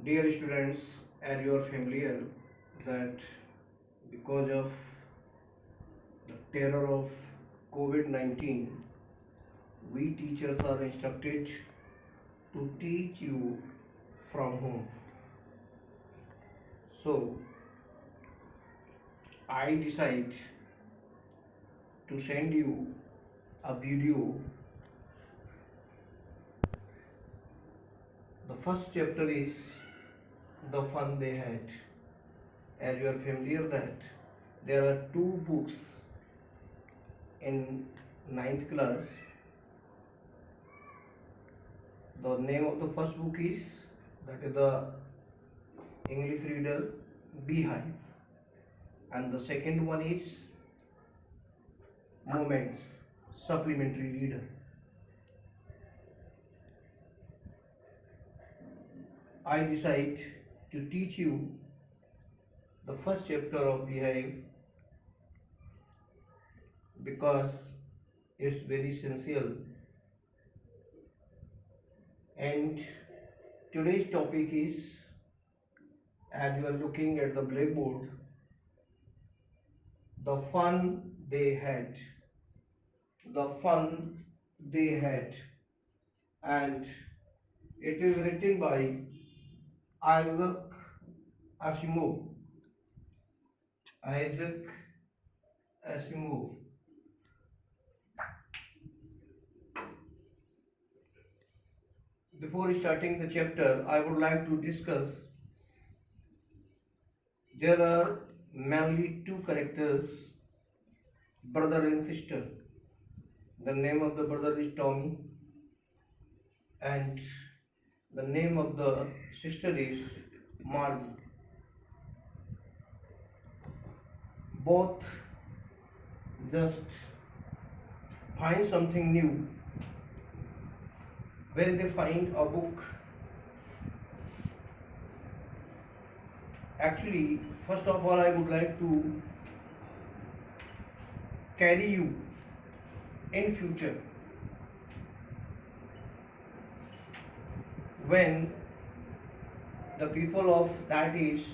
Dear students, as you are familiar that because of the terror of COVID-19, we teachers are instructed to teach you from home. So I decide to send you a video. The first chapter is the fun they had. As you are familiar that there are two books in ninth class. The name of the first book is the English reader Beehive, and the second one is Moments supplementary reader. I decide to teach you the first chapter of Beehive because it's very essential. And today's topic is, as you are looking at the blackboard, the fun they had. The fun they had. And it is written by Isaac Asimov. Isaac Asimov. Before starting the chapter, I would like to discuss there are mainly two characters, brother and sister. The name of the brother is Tommy, and the name of the sister is Margie. Both just find something new when they find a book. Actually, first of all, I would like to carry you in future when the people of that age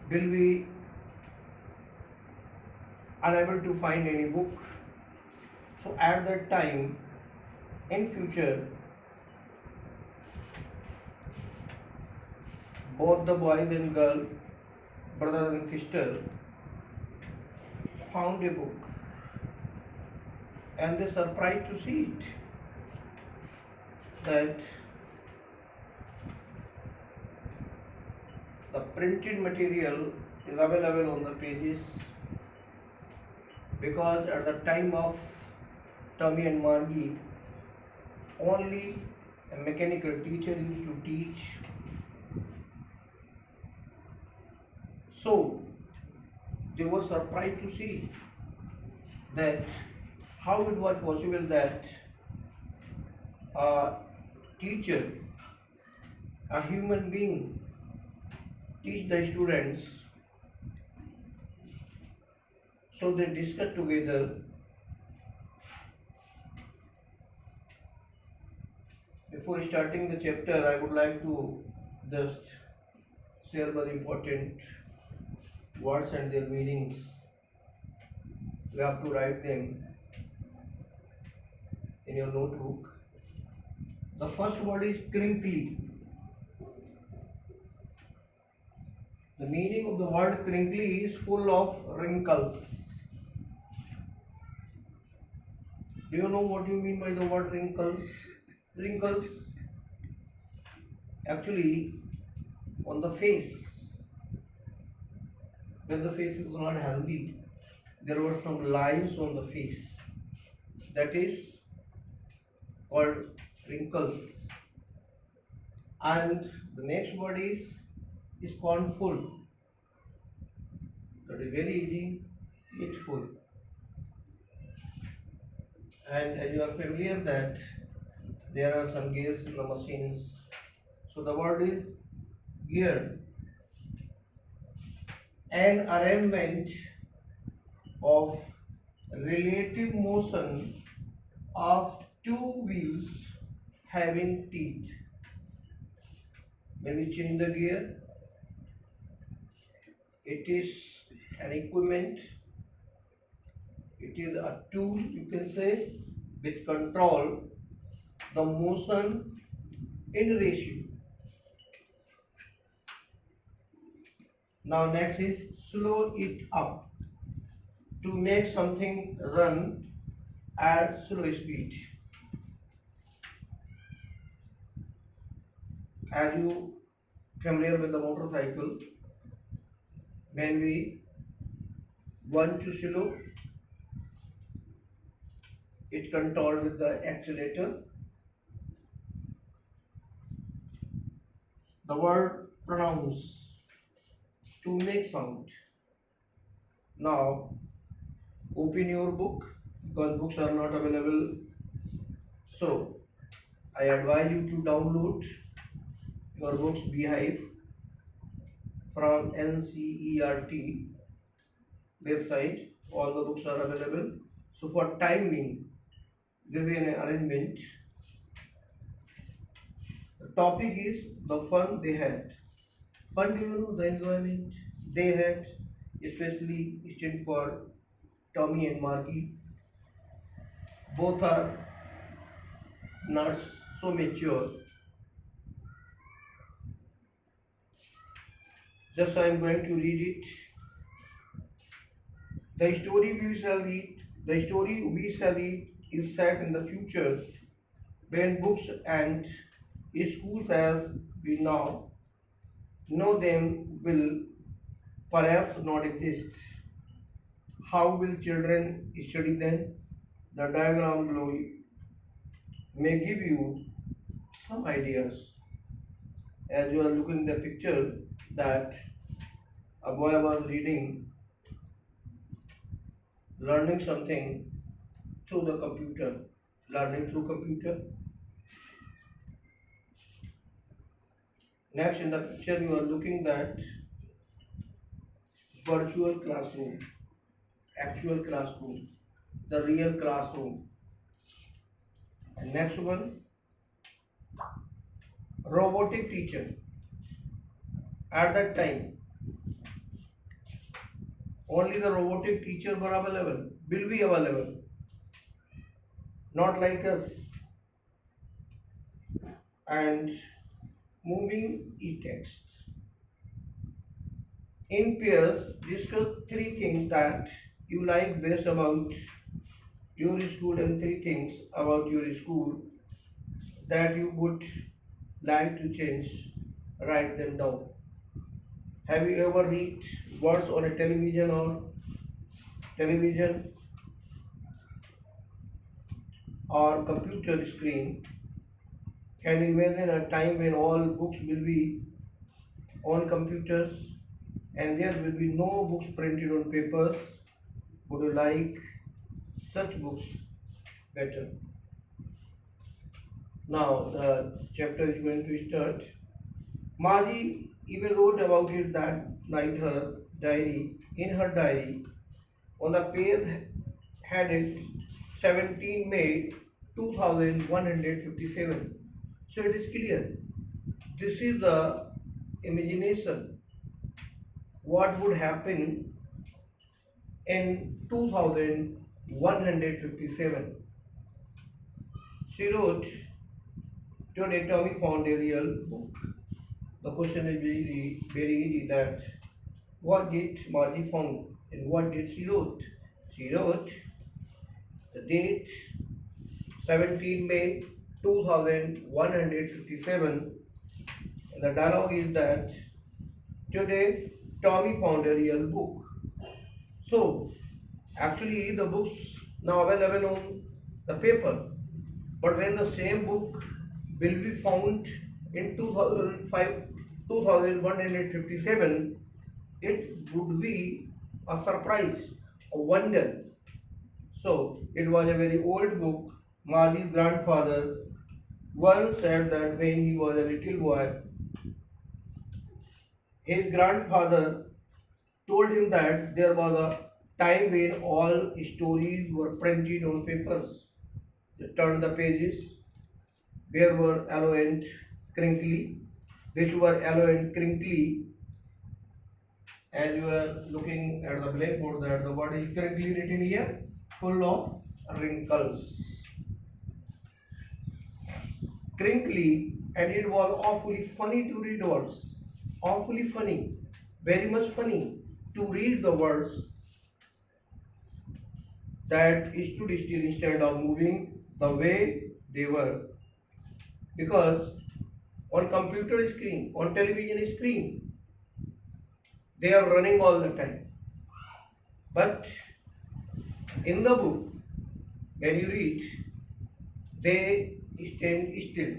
will be unable to find any book. So at that time, in future, both the boys and girl, brother and sister, found a book, and they surprised to see it that the printed material is available on the pages, because at the time of Tommy and Margie, only a mechanical teacher used to teach. So they were surprised to see that how it was possible that a teacher, a human being, teach the students. So they discussed together. Before starting the chapter, I would like to just share the important words and their meanings. You have to write them in your notebook. The first word is crinkly. The meaning of the word crinkly is full of wrinkles. Do you know what you mean by the word wrinkles? Wrinkles actually on the face. When the face is not healthy, there were some lines on the face. That is called wrinkles. And the next word is scornful. That is very easy, hateful. And as you are familiar that there are some gears in the machines. So the word is gear. An arrangement of relative motion of two wheels having teeth. When we change the gear, it is an equipment, it is a tool, you can say, which control the motion in ratio. Now next is slow it up. To make something run at slow speed. As you familiar with the motorcycle, when we want to slow, it controlled with the accelerator. The word pronounce, to make sound. Now open your book because books are not available. So I advise you to download your books Beehive from NCERT website. All the books are available. So for timing, this is an arrangement. The topic is the fun they had. Fun, do you know, the enjoyment they had, especially stand for Tommy and Margie. Both are not so mature. Just I am going to read it. The story we shall read is set in the future when books and schools as we now know them will perhaps not exist. How will children study them? The diagram below may give you some ideas. As you are looking the picture that a boy was reading, learning something through the computer, learning through computer. Next in the picture you are looking that virtual classroom, actual classroom, the real classroom. And next one, robotic teacher. At that time, only the robotic teacher were available, will be available, not like us. And moving e-text. In pairs, discuss three things that you like best about your school and three things about your school that you would like to change. Write them down. Have you ever read words on a television or computer screen? Can you imagine a time when all books will be on computers and there will be no books printed on papers? Would you like such books better? Now the chapter is going to start. Margie even wrote about it that night in her diary on the page headed 17 May 2157. So it is clear. This is the imagination. What would happen in 2157? She wrote, today Tommy found a real book. The question is very easy that what did Margie found and what did she wrote? She wrote the date 17 May 2157 and the dialogue is that today Tommy found a real book. So actually the books now available on the paper, but when the same book will be found in 2005 2157, it would be a surprise, a wonder. So it was a very old book. Margie's grandfather once said that when he was a little boy, his grandfather told him that there was a time when all stories were printed on papers. They turned the pages where were yellow and crinkly, which were yellow and crinkly. As you are looking at the blackboard, that the word is crinkly written here, full of wrinkles. Crinkly, and it was awfully funny to read words. Awfully funny, very much funny to read the words that stood still instead of moving the way they were. Because on computer screen, on television screen, they are running all the time. But in the book, when you read, they stand still.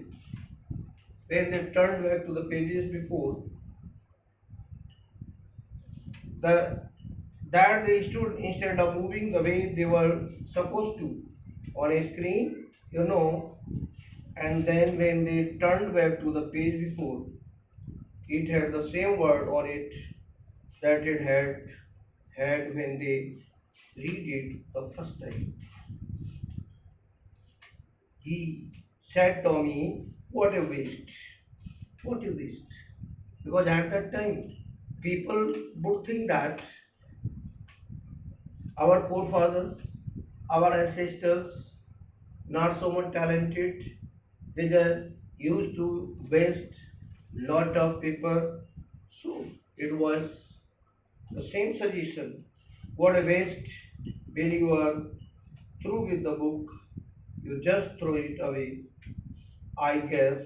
When they turn back to the pages before, the that they stood instead of moving the way they were supposed to on a screen, and then when they turned back to the page before, it had the same word on it that it had when they read it the first time. He said, Tommy, what a waste. What a waste. Because at that time, people would think that our forefathers, our ancestors, not so much talented, they just used to waste lot of paper. So it was the same suggestion. What a waste when you are through with the book, you just throw it away. I guess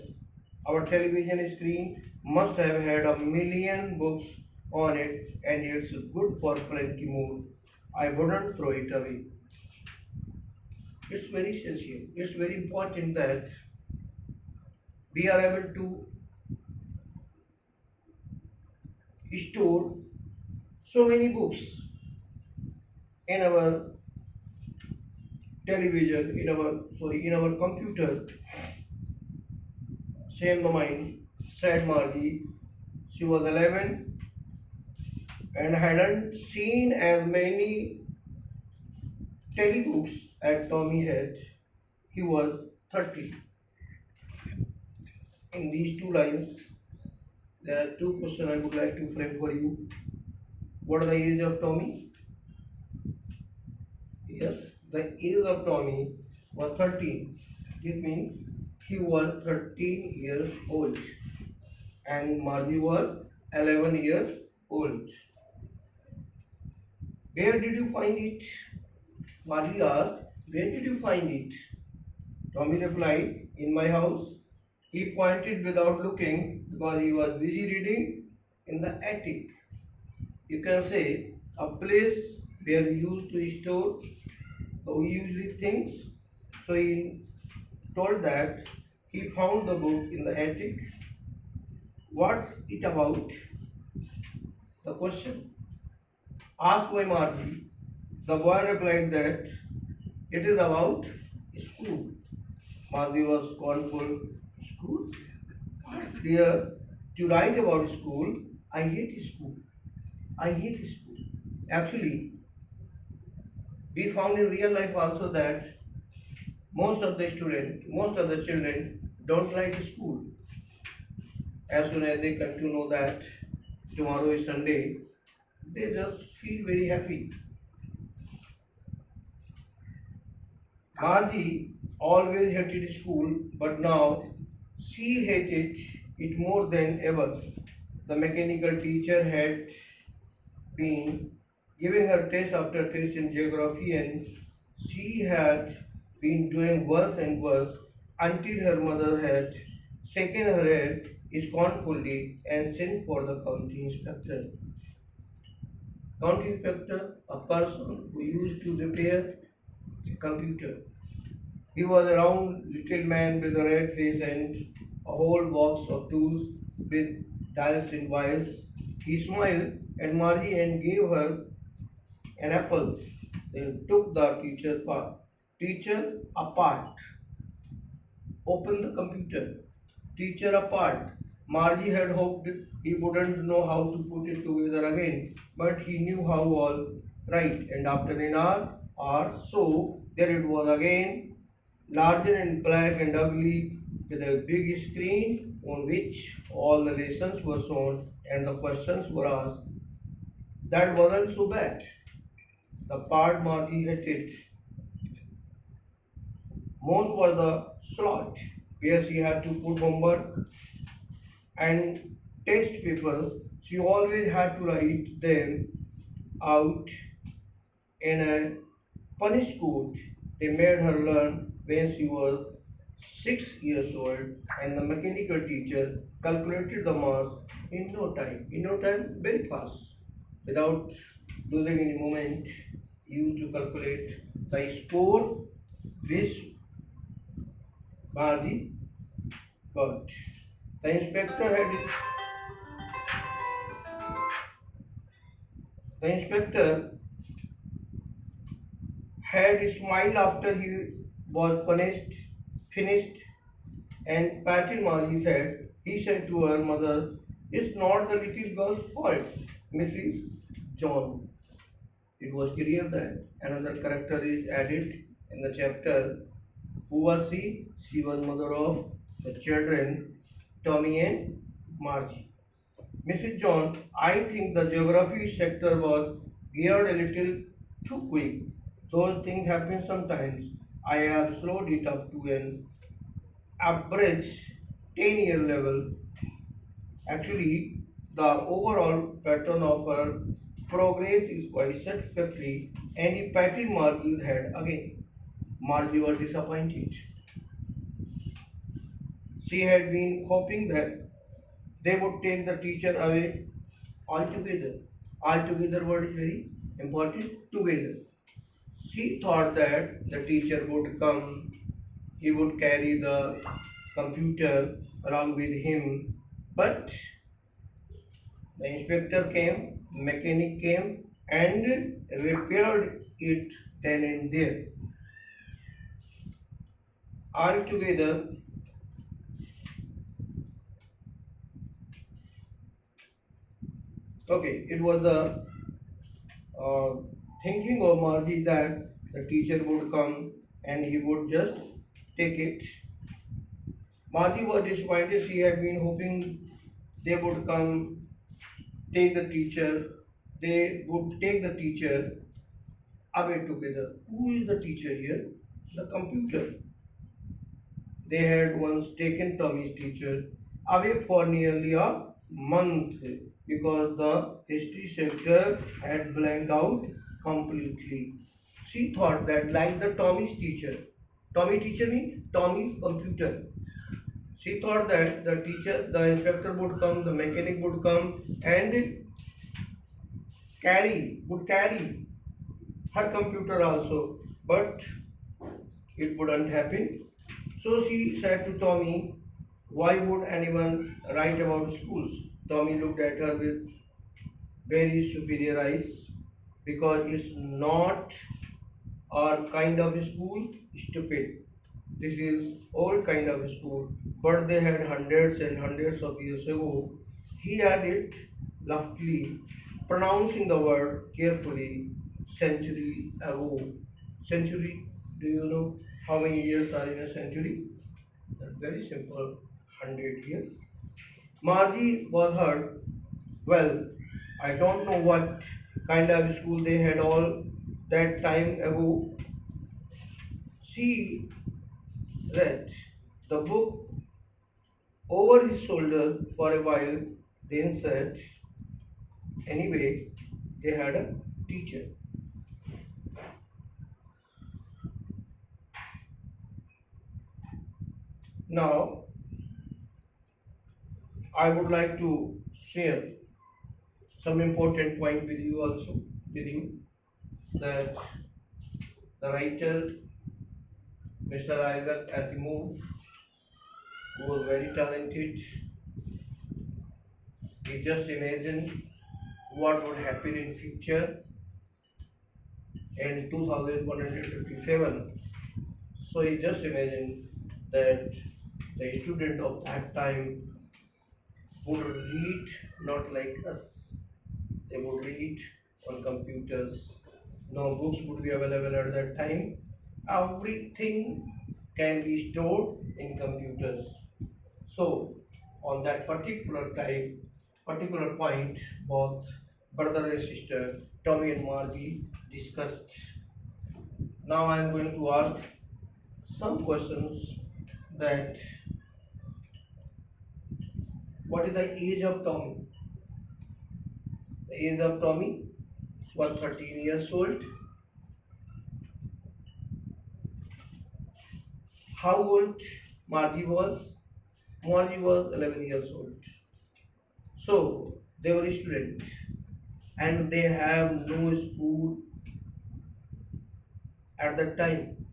our television screen must have had a million books on it and it's good for plenty more. I wouldn't throw it away. It's very essential. It's very important that we are able to store so many books in our television, in our computer. Same the mind, said Margie. She was 11 and hadn't seen as many telebooks as Tommy had. He was 30. In these two lines, there are two questions I would like to frame for you. What is the age of Tommy? Yes, the age of Tommy was 13. This means he was 13 years old and Margie was 11 years old. Where did you find it? Margie asked, where did you find it? Tommy replied, in my house. He pointed without looking because he was busy reading in the attic. You can say a place where we used to store we usually things. So he told that he found the book in the attic. What's it about? The question asked by Margie. The boy replied that it is about school. Margie was scornful. School? What's there to write about school? I hate school. I hate school. Actually, we found in real life also that most of the children don't like school. As soon as they come to know that tomorrow is Sunday, they just feel very happy. Margie always hated school, but now she hated it more than ever. The mechanical teacher had been giving her test after test in geography, and she had been doing worse and worse until her mother had shaken her head scornfully and sent for the county inspector. County inspector, a person who used to repair computer. He was a round little man with a red face and a whole box of tools with dials and wires. He smiled at Margie and gave her an apple. Then took the teacher apart, opened the computer, teacher apart. Margie had hoped he wouldn't know how to put it together again, but he knew how all right. And after an hour or so, there it was again, larger and black and ugly. with a big screen on which all the lessons were shown and the questions were asked. That wasn't so bad. The part Margie hated most was the slot where she had to put homework and test papers. She always had to write them out in a punish code they made her learn when she was 6 years old, and the mechanical teacher calculated the mass in no time. In no time, very fast, without losing any moment. Used to calculate the score which Bharti got. The inspector had smiled after he was finished, and patted Margie's head. He said to her mother, "It's not the little girl's fault, Mrs. John." It was clear that another character is added in the chapter. Who was she? She was mother of the children, Tommy and Margie. Mrs. John, I think the geography sector was geared a little too quick. Those things happen sometimes. I have slowed it up to an average 10-year level. Actually, the overall pattern of her progress is quite satisfactory, and he patted Margie's head again. Margie was disappointed. She had been hoping that they would take the teacher away altogether. Altogether word is very important. Together. She thought that the teacher would come, he would carry the computer along with him, but the inspector came, the mechanic came, and repaired it then and there. Altogether, okay, it was the uh, thinking of Margie that the teacher would come and he would just take it. Margie was disappointed. She had been hoping they would come, take the teacher, they would take the teacher away together. Who is the teacher here? The computer. They had once taken Tommy's teacher away for nearly a month because the history sector had blanked out completely. She thought that, like the Tommy's teacher, Tommy teacher means Tommy's computer. She thought that the teacher, the inspector would come, the mechanic would come and carry her computer also, but it wouldn't happen. So she said to Tommy, "Why would anyone write about schools?" Tommy looked at her with very superior eyes. "Because it's not our kind of school, stupid. This is old kind of school, but they had hundreds and hundreds of years ago." He added loftily, pronouncing the word carefully, century ago. Century, do you know how many years are in a century? That's very simple, 100 years. Margie was hurt. "Well, I don't know what kind of school they had all that time ago." She read the book over his shoulder for a while, then said, "Anyway, they had a teacher." Now, I would like to share some important point with you also, with you, that the writer Mr. Isaac Asimov, who was very talented, he just imagined what would happen in future in 2157. So he just imagined that the student of that time would read not like us. They would read on computers. No books would be available at that time. Everything can be stored in computers. So, on that particular point, both brother and sister, Tommy and Margie, discussed. Now I am going to ask some questions that what is the age of Tommy? The age of Tommy was 13 years old. How old Margie was? Margie was 11 years old. So they were students and they have no school at that time,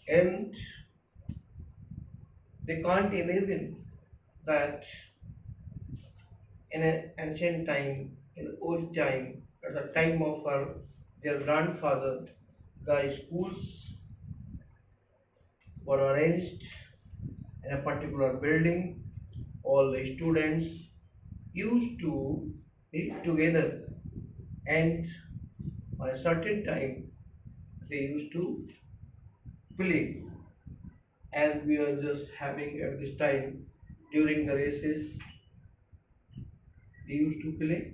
and they can't imagine that in an ancient time, in old time, at the time of their grandfather, the schools were arranged in a particular building. All the students used to eat together, and on a certain time they used to play, as we are just having at this time during the races. We used to play,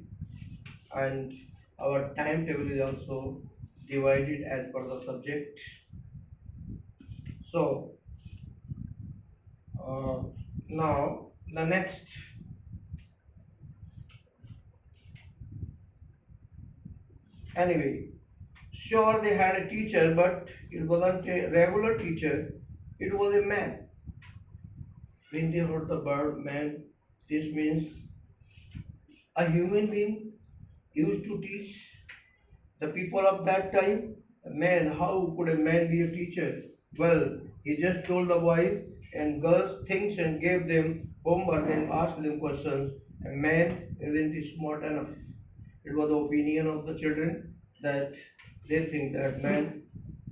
and our timetable is also divided as per the subject. So uh, now the next, anyway, sure they had a teacher, but it wasn't a regular teacher, it was a man. When they heard the word man, this means a human being used to teach the people of that time. Man, how could a man be a teacher? Well, he just told the boys and girls things and gave them homework and asked them questions. A man isn't smart enough. It was the opinion of the children that they think that man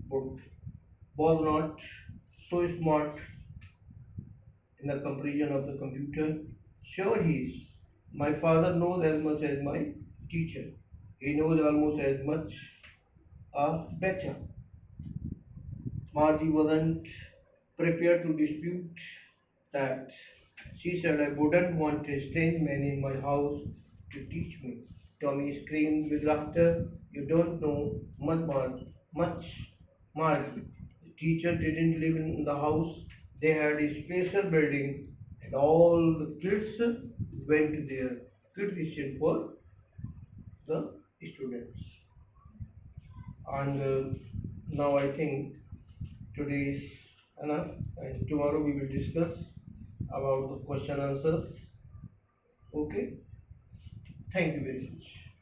would, was not so smart in the comparison of the computer. Sure, he is. My father knows as much as my teacher. He knows almost as much better. Margie wasn't prepared to dispute that. She said, I wouldn't want a strange man in my house to teach me. Tommy screamed with laughter. You don't know much, Margie. The teacher didn't live in the house. They had a special building, and all the kids went there. Kid kitchen for the students. And now I think today is enough, and tomorrow we will discuss about the question answers. Okay, thank you very much.